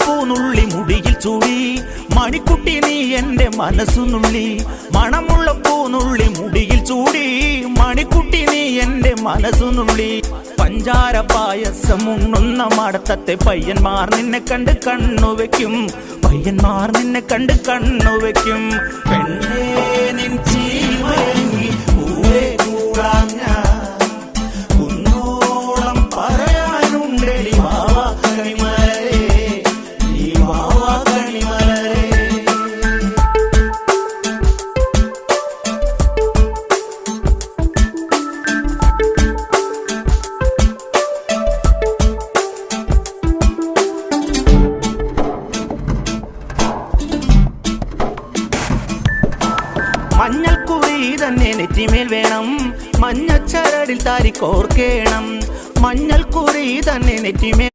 പൂനുള്ളി മുടിയിൽ ചൂടി മണിക്കുട്ടി നീ എന്റെ മനസ്സുനുള്ളി മണമുള്ള പൂനുള്ളി മുടിയിൽ ചൂടി മണിക്കുട്ടി നീ എന്റെ മനസ്സുനുള്ളി പഞ്ചാര പായസം ഉണ്ണുന്ന മടത്തത്തെ പയ്യന്മാർ നിന്നെ കണ്ട് കണ്ണുവെക്കും പയ്യന്മാർ നിന്നെ കണ്ട് കണ്ണുവെക്കും പെണ്ണേ നിൻ ചീമയങ്ങി കൂടെ കൂടാം ഞാൻ കുന്നോളം പറയാനുണ്ടടി വാവാ കണിമലരേ നീ വാവാ കണിമലരേ. മഞ്ഞൾക്കുറി തന്നെ നെറ്റിമേൽ വേണം മഞ്ഞച്ചരടിൽ താരി കോർക്കേണം മഞ്ഞൾക്കുറി തന്നെ നെറ്റിമേൽ